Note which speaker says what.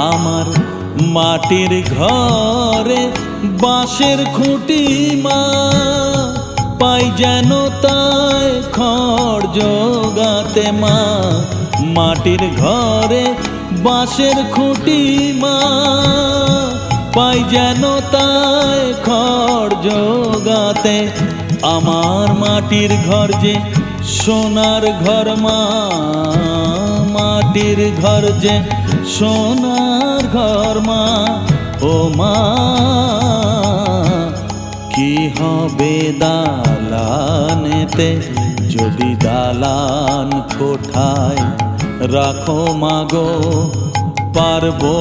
Speaker 1: আমার মাটির ঘরে বাঁশের খুঁটি মা, পাই যেন তাই খড় জোগাতে মা। মাটির ঘরে বাঁশের খুঁটি মা, পাই যেন তাই খড় জোগাতে। আমার মাটির ঘর যে সোনার ঘর মা, মাটির ঘর যে সোনার ঘর মা। ও মা, কি হবে দালানেতে যদি দালান কোঠায় রাখো মাগো পারবো